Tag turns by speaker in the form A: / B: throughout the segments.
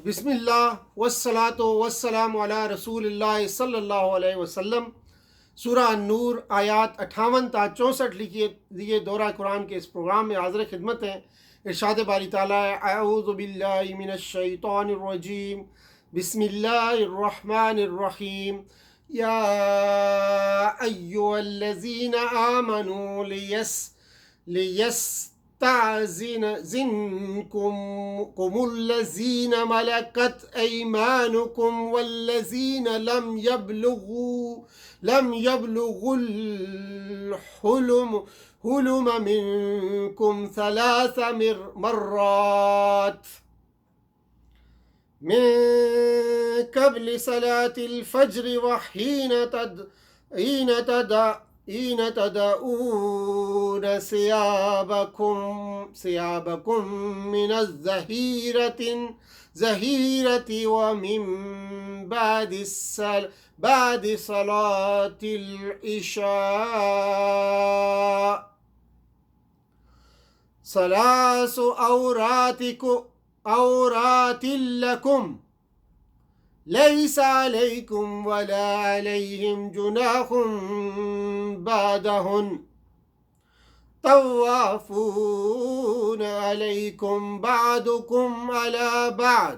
A: بسم اللہ والصلاۃ والسلام علی رسول اللہ صلی اللہ علیہ وسلم۔ سورہ النور آیات 58 تا 64 لیے دورہ قرآن کے اس پروگرام میں حاضر خدمت ہیں۔ ارشاد باری تعالیٰ ہے، اعوذ باللہ من الشیطان الرجیم، بسم اللہ الرحمن الرحیم، یا ایہا الذین آمنوا ليستأذنكم الذين ملكت أيمانكم والذين لم يبلغوا الحلم منكم 3 مرات من قبل صلاة الفجر وحين تدعون ثيابكم من الظهيرة ومن بعد صلاة العشاء 3 عورات لكم ليس عليكم ولا عليهم جناح بعدهن طوافون عليكم بعضكم على بعض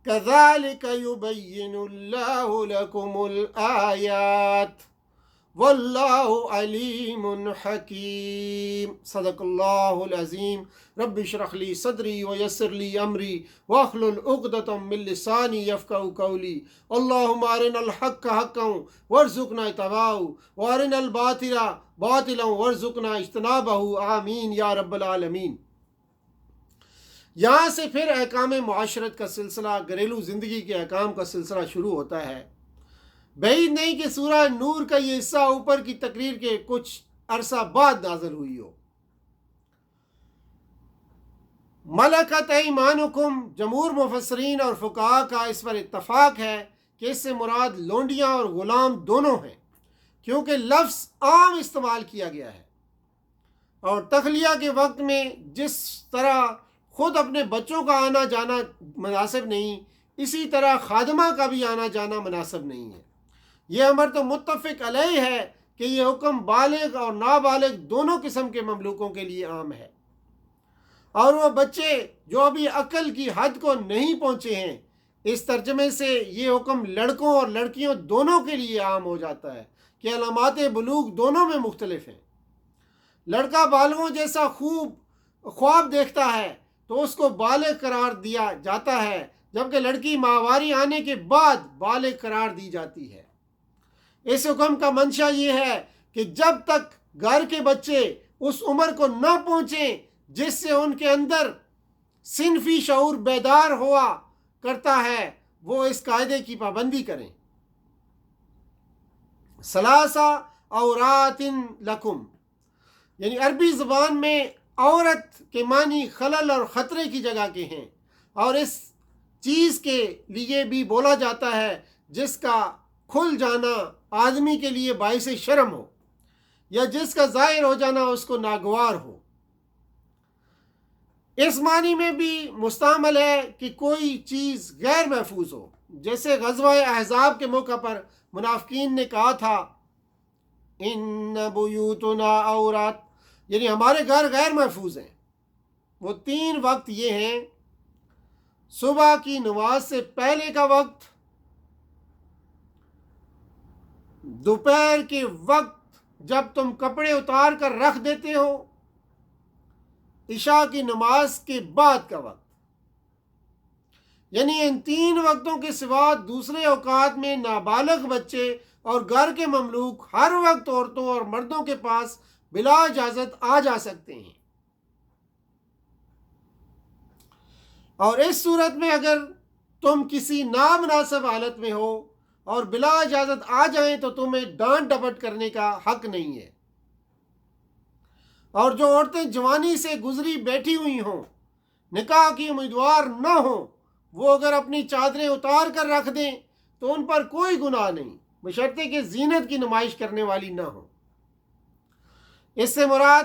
A: كذلك يبين الله لكم الآيات واللہ علیم حکیم۔ صدق اللہ العظیم۔ رب اشرح لی صدری ویسر لی امری واحلل عقدۃ من لسانی یفقہوا قولی۔ اللہم ارنا الحق حقا وارزقنا اتباعہ وارنا الباطل باطلا وارزقنا اجتنابہ، آمین یا رب العالمین۔ یہاں سے پھر احکام معاشرت کا سلسلہ، گھریلو زندگی کے احکام کا سلسلہ شروع ہوتا ہے۔ بعید نہیں کہ سورہ نور کا یہ حصہ اوپر کی تقریر کے کچھ عرصہ بعد نازل ہوئی ہو۔ ملکت ایمانکم، جمہور مفسرین اور فقہاء کا اس پر اتفاق ہے کہ اس سے مراد لونڈیاں اور غلام دونوں ہیں، کیونکہ لفظ عام استعمال کیا گیا ہے، اور تخلیہ کے وقت میں جس طرح خود اپنے بچوں کا آنا جانا مناسب نہیں، اسی طرح خادمہ کا بھی آنا جانا مناسب نہیں ہے۔ یہ امر تو متفق علیہ ہے کہ یہ حکم بالغ اور نابالغ دونوں قسم کے مملوکوں کے لیے عام ہے، اور وہ بچے جو ابھی عقل کی حد کو نہیں پہنچے ہیں، اس ترجمے سے یہ حکم لڑکوں اور لڑکیوں دونوں کے لیے عام ہو جاتا ہے کہ علامات بلوغ دونوں میں مختلف ہیں۔ لڑکا بالغوں جیسا خواب دیکھتا ہے تو اس کو بالغ قرار دیا جاتا ہے، جبکہ لڑکی ماہواری آنے کے بعد بالغ قرار دی جاتی ہے۔ اس حکم کا منشا یہ ہے کہ جب تک گھر کے بچے اس عمر کو نہ پہنچیں جس سے ان کے اندر صنفی شعور بیدار ہوا کرتا ہے، وہ اس قاعدے کی پابندی کریں۔ 3 عورات لکم، یعنی عربی زبان میں عورت کے معنی خلل اور خطرے کی جگہ کے ہیں، اور اس چیز کے لیے بھی بولا جاتا ہے جس کا کھل جانا آدمی کے لیے باعث شرم ہو، یا جس کا ظاہر ہو جانا اس کو ناگوار ہو۔ اس معنی میں بھی مستعمل ہے کہ کوئی چیز غیر محفوظ ہو، جیسے غزوہ احزاب کے موقع پر منافقین نے کہا تھا ان بیوتنا عورات، یعنی ہمارے گھر غیر محفوظ ہیں۔ وہ 3 وقت یہ ہیں: صبح کی نماز سے پہلے کا وقت، دوپہر کے وقت جب تم کپڑے اتار کر رکھ دیتے ہو، عشاء کی نماز کے بعد کا وقت۔ یعنی ان 3 وقتوں کے سوا دوسرے اوقات میں نابالغ بچے اور گھر کے مملوک ہر وقت عورتوں اور مردوں کے پاس بلا اجازت آ جا سکتے ہیں، اور اس صورت میں اگر تم کسی نامناسب حالت میں ہو اور بلا اجازت آ جائیں تو تمہیں ڈانٹ ڈپٹ کرنے کا حق نہیں ہے۔ اور جو عورتیں جوانی سے گزری بیٹھی ہوئی ہوں، نکاح کی امیدوار نہ ہوں، وہ اگر اپنی چادریں اتار کر رکھ دیں تو ان پر کوئی گناہ نہیں، بشرطے کہ زینت کی نمائش کرنے والی نہ ہوں۔ اس سے مراد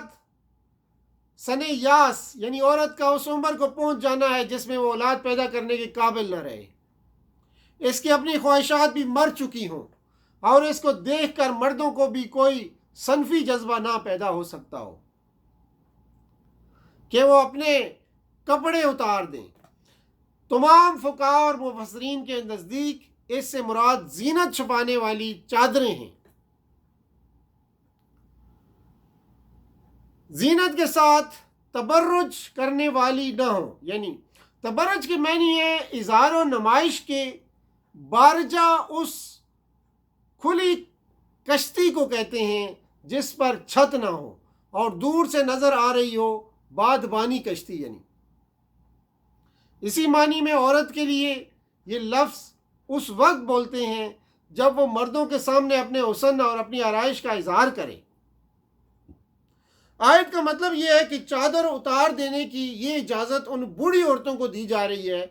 A: سن یاس یعنی عورت کا اس عمر کو پہنچ جانا ہے جس میں وہ اولاد پیدا کرنے کے قابل نہ رہے، اس کی اپنی خواہشات بھی مر چکی ہوں اور اس کو دیکھ کر مردوں کو بھی کوئی صنفی جذبہ نہ پیدا ہو سکتا ہو کہ وہ اپنے کپڑے اتار دیں۔ تمام فقہاء اور مفسرین کے نزدیک اس سے مراد زینت چھپانے والی چادریں ہیں، زینت کے ساتھ تبرج کرنے والی نہ ہوں۔ یعنی تبرج کے معنی ہے اظہار و نمائش کے بارجہ اس کھلی کشتی کو کہتے ہیں جس پر چھت نہ ہو اور دور سے نظر آ رہی ہو بادبانی کشتی۔ یعنی اسی معنی میں عورت کے لیے یہ لفظ اس وقت بولتے ہیں جب وہ مردوں کے سامنے اپنے حسن اور اپنی آرائش کا اظہار کرے۔ آیت کا مطلب یہ ہے کہ چادر اتار دینے کی یہ اجازت ان بوڑھی عورتوں کو دی جا رہی ہے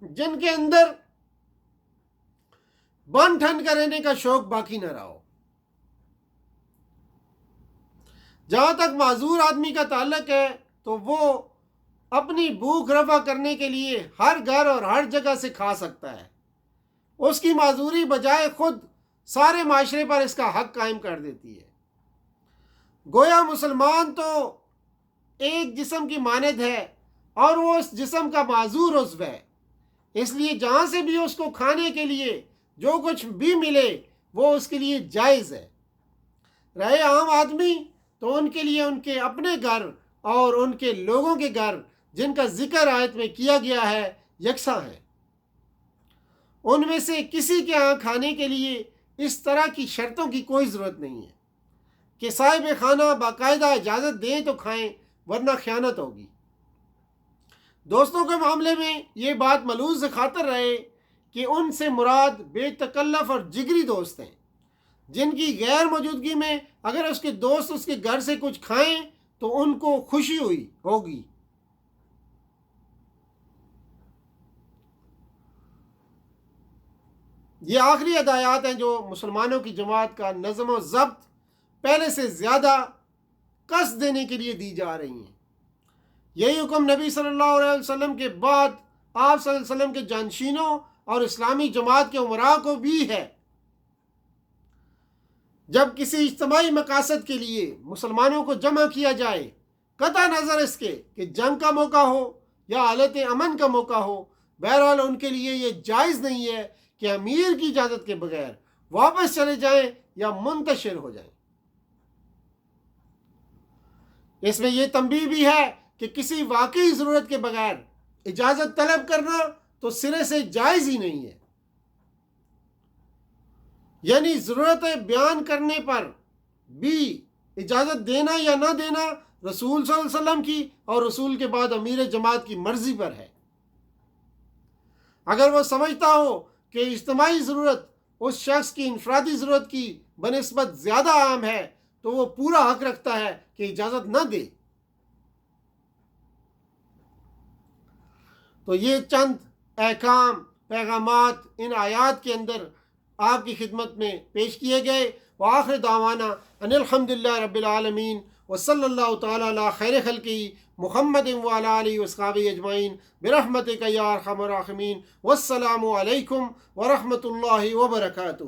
A: جن کے اندر بن ٹھن کر رہنے کا شوق باقی نہ رہا ہو۔ جہاں تک معذور آدمی کا تعلق ہے تو وہ اپنی بھوک رفع کرنے کے لیے ہر گھر اور ہر جگہ سے کھا سکتا ہے، اس کی معذوری بجائے خود سارے معاشرے پر اس کا حق قائم کر دیتی ہے۔ گویا مسلمان تو ایک جسم کی مانند ہے اور وہ اس جسم کا معذور عضو ہے، اس لیے جہاں سے بھی اس کو کھانے کے لیے جو کچھ بھی ملے وہ اس کے لیے جائز ہے۔ رہے عام آدمی تو ان کے لیے ان کے اپنے گھر اور ان کے لوگوں کے گھر جن کا ذکر آیت میں کیا گیا ہے یکساں ہے، ان میں سے کسی کے ہاں کھانے کے لیے اس طرح کی شرطوں کی کوئی ضرورت نہیں ہے کہ صاحب خانہ باقاعدہ اجازت دیں تو کھائیں ورنہ خیانت ہوگی۔ دوستوں کے معاملے میں یہ بات ملحوظ خاطر رہے کہ ان سے مراد بے تکلف اور جگری دوست ہیں جن کی غیر موجودگی میں اگر اس کے دوست اس کے گھر سے کچھ کھائیں تو ان کو خوشی ہوگی۔ یہ آخری ہدایات ہیں جو مسلمانوں کی جماعت کا نظم و ضبط پہلے سے زیادہ کس دینے کے لیے دی جا رہی ہیں۔ یہی حکم نبی صلی اللہ علیہ وسلم کے بعد آپ صلی اللہ علیہ وسلم کے جانشینوں اور اسلامی جماعت کے امراء کو بھی ہے۔ جب کسی اجتماعی مقاصد کے لیے مسلمانوں کو جمع کیا جائے، قطع نظر اس کے کہ جنگ کا موقع ہو یا حالت امن کا موقع ہو، بہرحال ان کے لیے یہ جائز نہیں ہے کہ امیر کی اجازت کے بغیر واپس چلے جائیں یا منتشر ہو جائیں۔ اس میں یہ تنبیہ بھی ہے کہ کسی واقعی ضرورت کے بغیر اجازت طلب کرنا تو سرے سے جائز ہی نہیں ہے۔ یعنی ضرورت بیان کرنے پر بھی اجازت دینا یا نہ دینا رسول صلی اللہ علیہ وسلم کی اور رسول کے بعد امیر جماعت کی مرضی پر ہے۔ اگر وہ سمجھتا ہو کہ اجتماعی ضرورت اس شخص کی انفرادی ضرورت کی بنسبت زیادہ عام ہے تو وہ پورا حق رکھتا ہے کہ اجازت نہ دے۔ تو یہ چند احکام پیغامات ان آیات کے اندر آپ کی خدمت میں پیش کیے گئے۔ وآخر دعوانا ان الحمدللہ رب العالمین وصلی اللہ تعالی علی خیر خلقہ محمد وعلی آلہ وصحبہ اجمعین برحمتک یا ارحم الراحمین۔ والسلام علیکم ورحمۃ اللہ وبرکاتہ۔